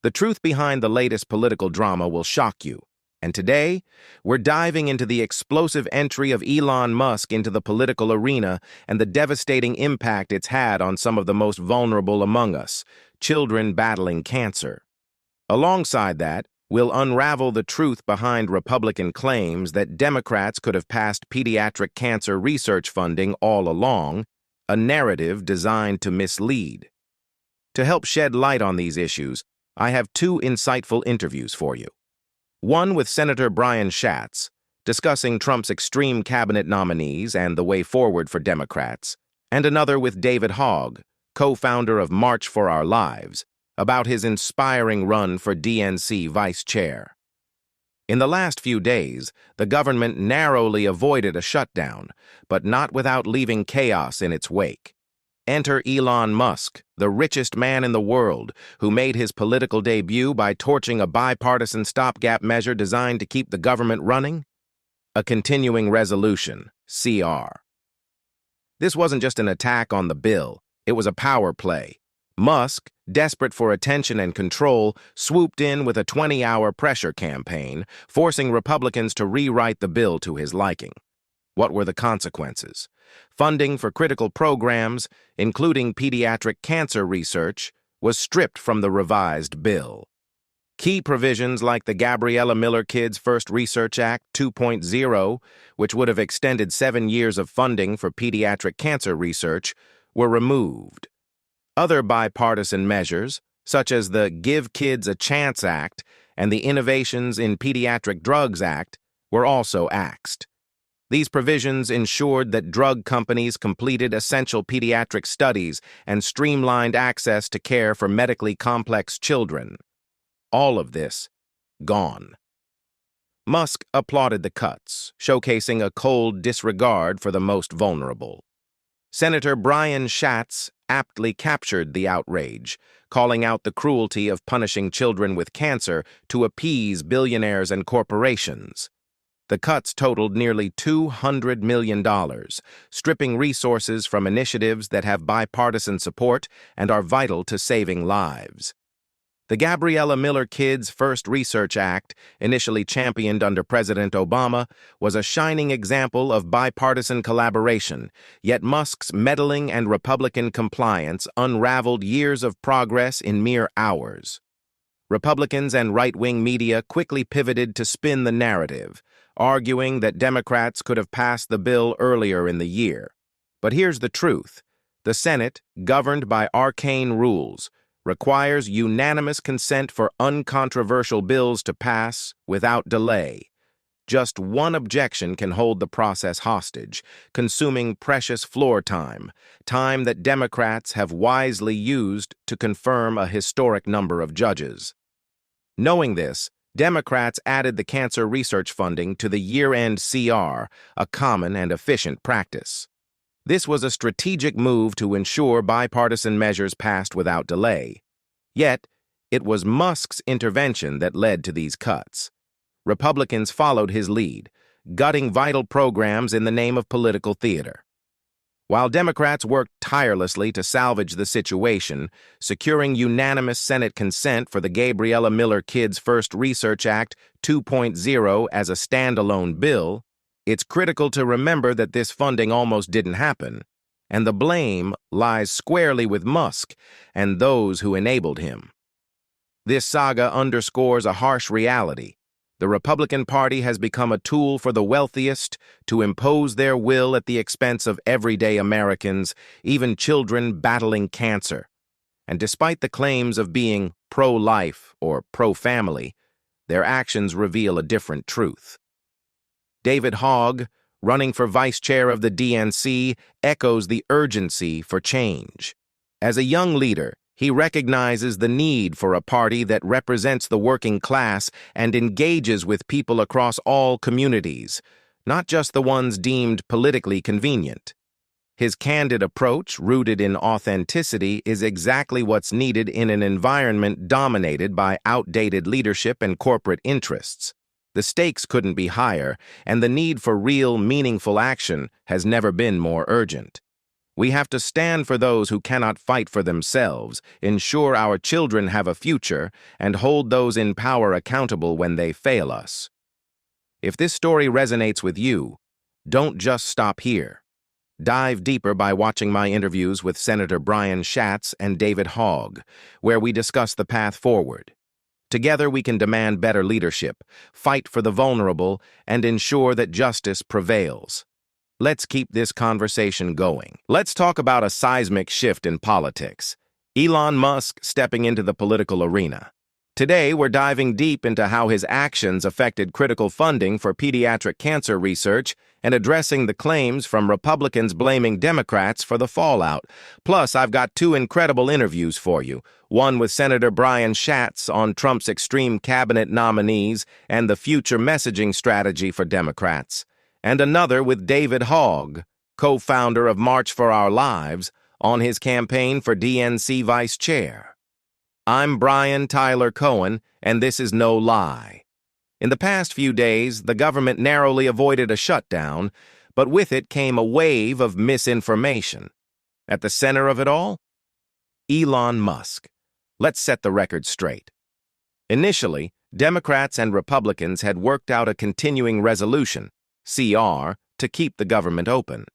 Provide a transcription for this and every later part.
The truth behind the latest political drama will shock you. And today, we're diving into the explosive entry of Elon Musk into the political arena and the devastating impact it's had on some of the most vulnerable among us, children battling cancer. Alongside that, we'll unravel the truth behind Republican claims that Democrats could have passed pediatric cancer research funding all along, a narrative designed to mislead. To help shed light on these issues, I have two insightful interviews for you. One with Senator Brian Schatz, discussing Trump's extreme cabinet nominees and the way forward for Democrats, and another with David Hogg, co-founder of March for Our Lives, about his inspiring run for DNC vice chair. In the last few days, the government narrowly avoided a shutdown, but not without leaving chaos in its wake. Enter Elon Musk, the richest man in the world, who made his political debut by torching a bipartisan stopgap measure designed to keep the government running. A continuing resolution, CR. This wasn't just an attack on the bill, it was a power play. Musk, desperate for attention and control, swooped in with a 20-hour pressure campaign, forcing Republicans to rewrite the bill to his liking. What were the consequences? Funding for critical programs, including pediatric cancer research, was stripped from the revised bill. Key provisions like the Gabriella Miller Kids First Research Act 2.0, which would have extended 7 years of funding for pediatric cancer research, were removed. Other bipartisan measures, such as the Give Kids a Chance Act and the Innovations in Pediatric Drugs Act, were also axed. These provisions ensured that drug companies completed essential pediatric studies and streamlined access to care for medically complex children. All of this, gone. Musk applauded the cuts, showcasing a cold disregard for the most vulnerable. Senator Brian Schatz aptly captured the outrage, calling out the cruelty of punishing children with cancer to appease billionaires and corporations. The cuts totaled nearly $200 million, stripping resources from initiatives that have bipartisan support and are vital to saving lives. The Gabriella Miller Kids First Research Act, initially championed under President Obama, was a shining example of bipartisan collaboration, yet Musk's meddling and Republican compliance unraveled years of progress in mere hours. Republicans and right-wing media quickly pivoted to spin the narrative, arguing that Democrats could have passed the bill earlier in the year. But here's the truth. The Senate, governed by arcane rules, requires unanimous consent for uncontroversial bills to pass without delay. Just one objection can hold the process hostage, consuming precious floor time, time that Democrats have wisely used to confirm a historic number of judges. Knowing this, Democrats added the cancer research funding to the year-end CR, a common and efficient practice. This was a strategic move to ensure bipartisan measures passed without delay. Yet, it was Musk's intervention that led to these cuts. Republicans followed his lead, gutting vital programs in the name of political theater. While Democrats worked tirelessly to salvage the situation, securing unanimous Senate consent for the Gabriella Miller Kids First Research Act 2.0 as a standalone bill, it's critical to remember that this funding almost didn't happen, and the blame lies squarely with Musk and those who enabled him. This saga underscores a harsh reality. The Republican Party has become a tool for the wealthiest to impose their will at the expense of everyday Americans, even children battling cancer. And despite the claims of being pro-life or pro-family, their actions reveal a different truth. David Hogg, running for vice chair of the DNC, echoes the urgency for change. As a young leader, he recognizes the need for a party that represents the working class and engages with people across all communities, not just the ones deemed politically convenient. His candid approach, rooted in authenticity, is exactly what's needed in an environment dominated by outdated leadership and corporate interests. The stakes couldn't be higher, and the need for real, meaningful action has never been more urgent. We have to stand for those who cannot fight for themselves, ensure our children have a future, and hold those in power accountable when they fail us. If this story resonates with you, don't just stop here. Dive deeper by watching my interviews with Senator Brian Schatz and David Hogg, where we discuss the path forward. Together we can demand better leadership, fight for the vulnerable, and ensure that justice prevails. Let's keep this conversation going. Let's talk about a seismic shift in politics. Elon Musk stepping into the political arena. Today, we're diving deep into how his actions affected critical funding for pediatric cancer research and addressing the claims from Republicans blaming Democrats for the fallout. Plus, I've got two incredible interviews for you. One with Senator Brian Schatz on Trump's extreme cabinet nominees and the future messaging strategy for Democrats. And another with David Hogg, co-founder of March for Our Lives, on his campaign for DNC vice chair. I'm Brian Tyler Cohen, and this is No Lie. In the past few days, the government narrowly avoided a shutdown, but with it came a wave of misinformation. At the center of it all? Elon Musk. Let's set the record straight. Initially, Democrats and Republicans had worked out a continuing resolution, CR, to keep the government open.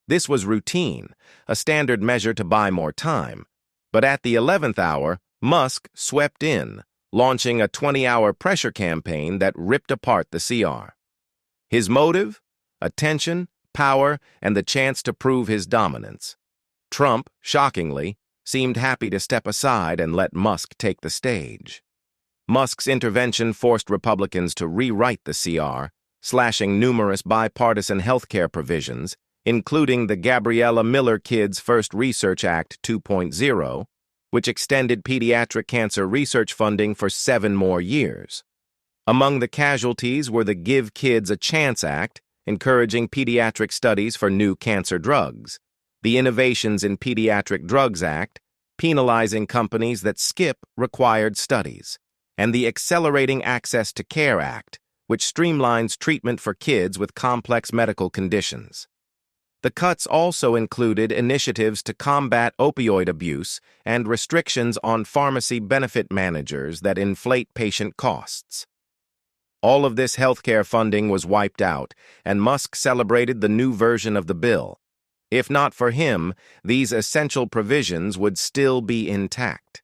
This was routine, a standard measure to buy more time. But at the 11th hour, Musk swept in, launching a 20-hour pressure campaign that ripped apart the CR. His motive? Attention, power, and the chance to prove his dominance. Trump, shockingly, seemed happy to step aside and let Musk take the stage. Musk's intervention forced Republicans to rewrite the CR, slashing numerous bipartisan healthcare provisions, including the Gabriella Miller Kids First Research Act 2.0, which extended pediatric cancer research funding for 7 more years. Among the casualties were the Give Kids a Chance Act, encouraging pediatric studies for new cancer drugs, the Innovations in Pediatric Drugs Act, penalizing companies that skip required studies, and the Accelerating Access to Care Act, which streamlines treatment for kids with complex medical conditions. The cuts also included initiatives to combat opioid abuse and restrictions on pharmacy benefit managers that inflate patient costs. All of this healthcare funding was wiped out, and Musk celebrated the new version of the bill. If not for him, these essential provisions would still be intact.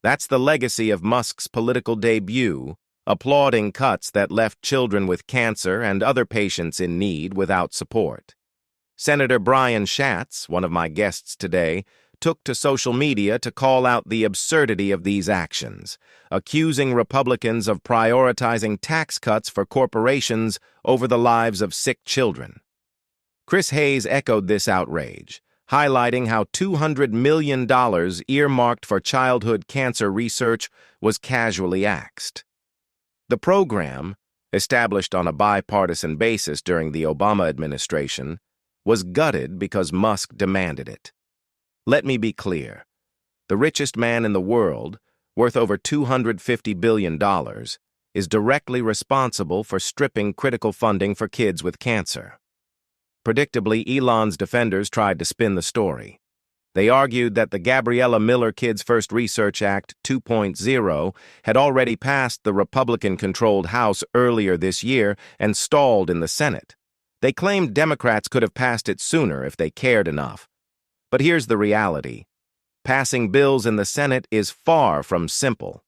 That's the legacy of Musk's political debut, applauding cuts that left children with cancer and other patients in need without support. Senator Brian Schatz, one of my guests today, took to social media to call out the absurdity of these actions, accusing Republicans of prioritizing tax cuts for corporations over the lives of sick children. Chris Hayes echoed this outrage, highlighting how $200 million earmarked for childhood cancer research was casually axed. The program, established on a bipartisan basis during the Obama administration, was gutted because Musk demanded it. Let me be clear. The richest man in the world, worth over $250 billion, is directly responsible for stripping critical funding for kids with cancer. Predictably, Elon's defenders tried to spin the story. They argued that the Gabriella Miller Kids First Research Act 2.0 had already passed the Republican-controlled House earlier this year and stalled in the Senate. They claimed Democrats could have passed it sooner if they cared enough. But here's the reality. Passing bills in the Senate is far from simple.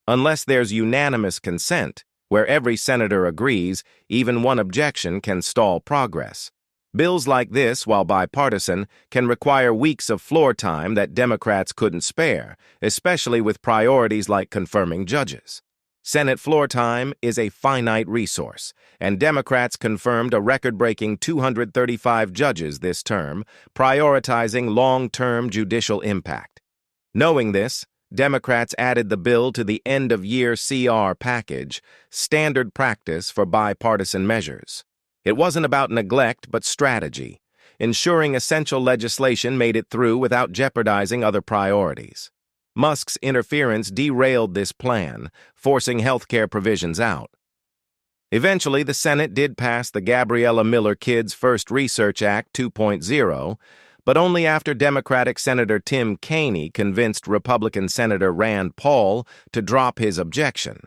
Unless there's unanimous consent, where every senator agrees, even one objection can stall progress. Bills like this, while bipartisan, can require weeks of floor time that Democrats couldn't spare, especially with priorities like confirming judges. Senate floor time is a finite resource, and Democrats confirmed a record-breaking 235 judges this term, prioritizing long-term judicial impact. Knowing this, Democrats added the bill to the end-of-year CR package, standard practice for bipartisan measures. It wasn't about neglect, but strategy, ensuring essential legislation made it through without jeopardizing other priorities. Musk's interference derailed this plan, forcing healthcare provisions out. Eventually, the Senate did pass the Gabriella Miller Kids First Research Act 2.0, but only after Democratic Senator Tim Kaine convinced Republican Senator Rand Paul to drop his objection.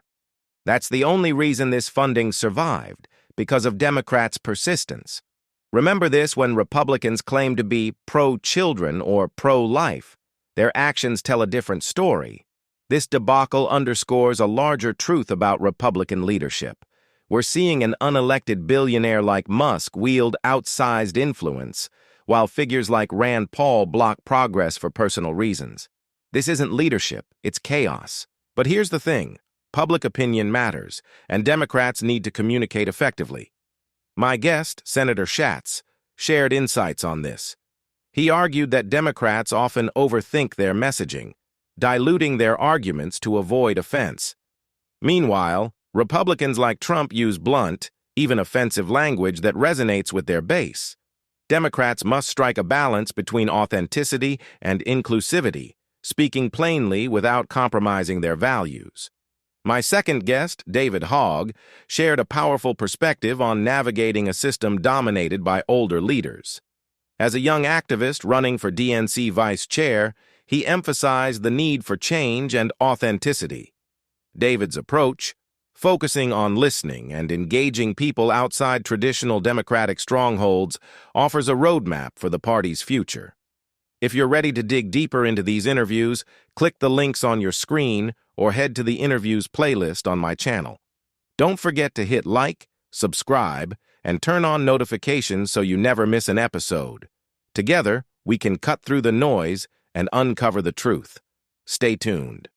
That's the only reason this funding survived, because of Democrats' persistence. Remember this when Republicans claim to be pro-children or pro-life. Their actions tell a different story. This debacle underscores a larger truth about Republican leadership. We're seeing an unelected billionaire like Musk wield outsized influence, while figures like Rand Paul block progress for personal reasons. This isn't leadership, it's chaos. But here's the thing. Public opinion matters, and Democrats need to communicate effectively. My guest, Senator Schatz, shared insights on this. He argued that Democrats often overthink their messaging, diluting their arguments to avoid offense. Meanwhile, Republicans like Trump use blunt, even offensive language that resonates with their base. Democrats must strike a balance between authenticity and inclusivity, speaking plainly without compromising their values. My second guest, David Hogg, shared a powerful perspective on navigating a system dominated by older leaders. As a young activist running for DNC vice chair, he emphasized the need for change and authenticity. David's approach, focusing on listening and engaging people outside traditional Democratic strongholds, offers a roadmap for the party's future. If you're ready to dig deeper into these interviews, click the links on your screen or head to the interviews playlist on my channel. Don't forget to hit like, subscribe, and turn on notifications so you never miss an episode. Together, we can cut through the noise and uncover the truth. Stay tuned.